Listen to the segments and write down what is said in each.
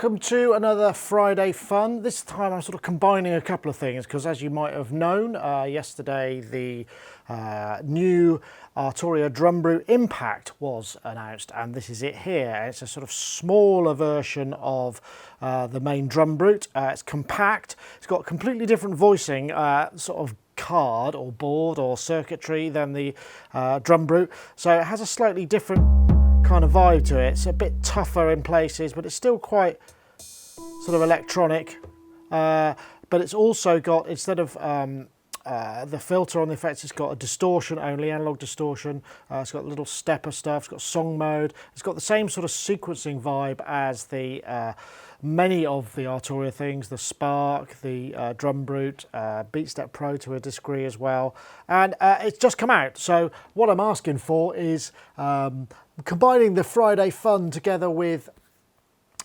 welcome to another Friday Fun. This time I'm sort of combining a couple of things because, as you might have known, yesterday the new Arturia DrumBrute Impact was announced, and this is it here. It's a sort of smaller version of the main DrumBrute. It's compact. It's got completely different voicing, sort of card or board or circuitry than the DrumBrute, so it has a slightly different kind of vibe to it. It's a bit tougher in places, but it's still quite sort of electronic, but it's also got, instead of the filter on the effects, it's got a distortion only, analog distortion. It's got little stepper stuff, it's got song mode, it's got the same sort of sequencing vibe as the many of the Arturia things, the Spark, the DrumBrute, BeatStep Pro to a degree as well, and it's just come out. So what I'm asking for is combining the Friday fun together with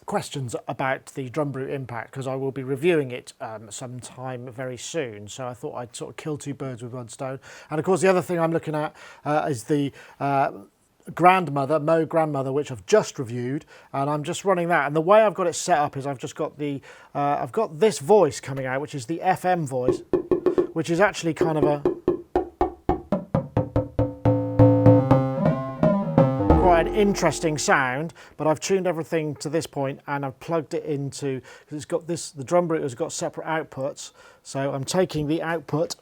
questions about the DrumBrute Impact, because I will be reviewing it sometime very soon. So I thought I'd sort of kill two birds with one stone. And of course the other thing I'm looking at is the Grandmother, Moog Grandmother, which I've just reviewed, and I'm just running that. And the way I've got it set up is I've just got the I've got this voice coming out, which is the FM voice, which is actually kind of a quite an interesting sound, but I've tuned everything to this point and I've plugged it into, because it's got this, the DrumBrute has got separate outputs, so I'm taking the output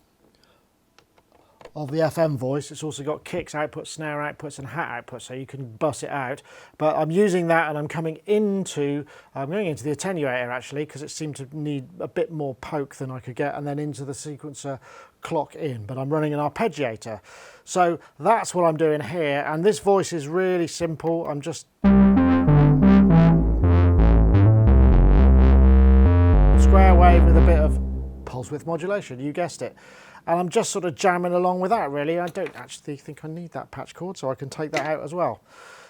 of the FM voice. It's also got kicks outputs, snare outputs and hat outputs, so you can bust it out, but I'm using that and I'm going into the attenuator actually, because it seemed to need a bit more poke than I could get, and then into the sequencer clock in, but I'm running an arpeggiator. So that's what I'm doing here, and this voice is really simple. I'm just square wave with a bit of pulse width modulation, you guessed it. And I'm just sort of jamming along with that, really. I don't actually think I need that patch cord, so I can take that out as well.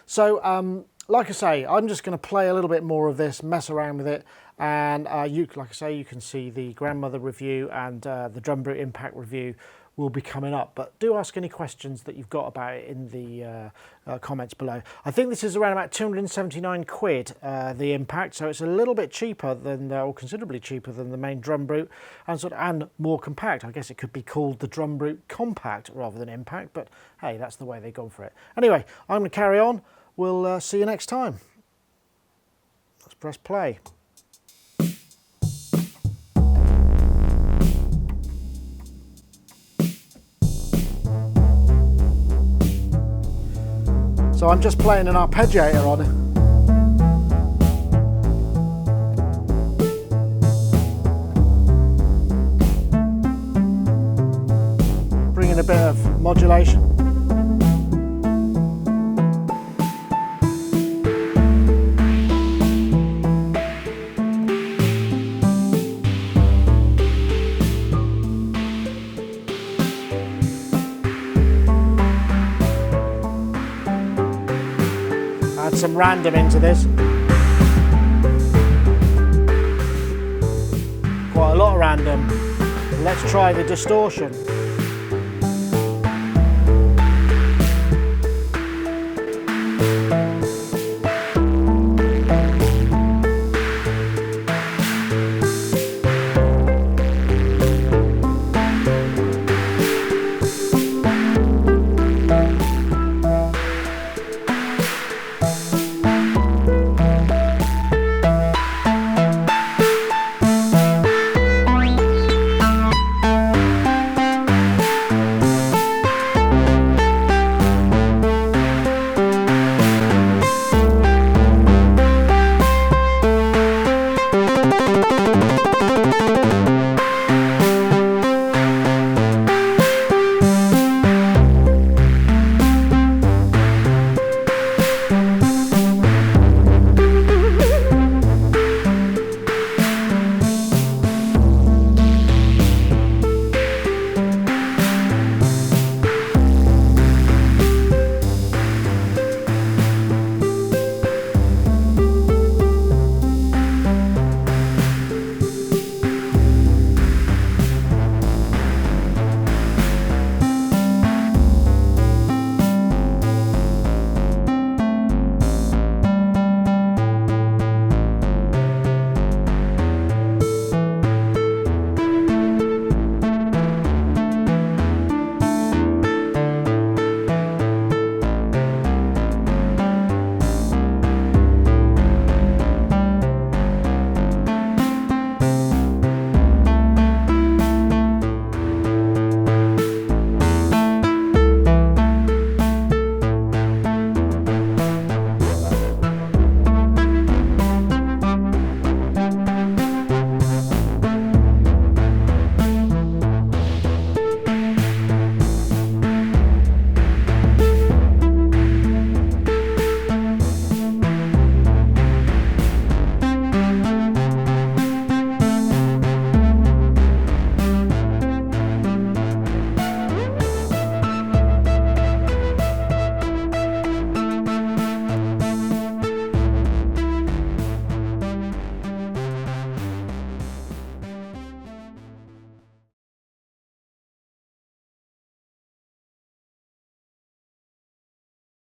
So, like I say, I'm just going to play a little bit more of this, mess around with it, and like I say, you can see the Grandmother review and the DrumBrute Impact review will be coming up. But do ask any questions that you've got about it in the comments below. I think this is around about 279 quid, the Impact, so it's a little bit cheaper than, or considerably cheaper than the main DrumBrute, and more compact. I guess it could be called the DrumBrute Compact rather than Impact, but hey, that's the way they've gone for it. Anyway, I'm going to carry on. We'll see you next time. Let's press play. So I'm just playing an arpeggiator on it. Bringing a bit of modulation. Add some random into this. Quite a lot of random. Let's try the distortion.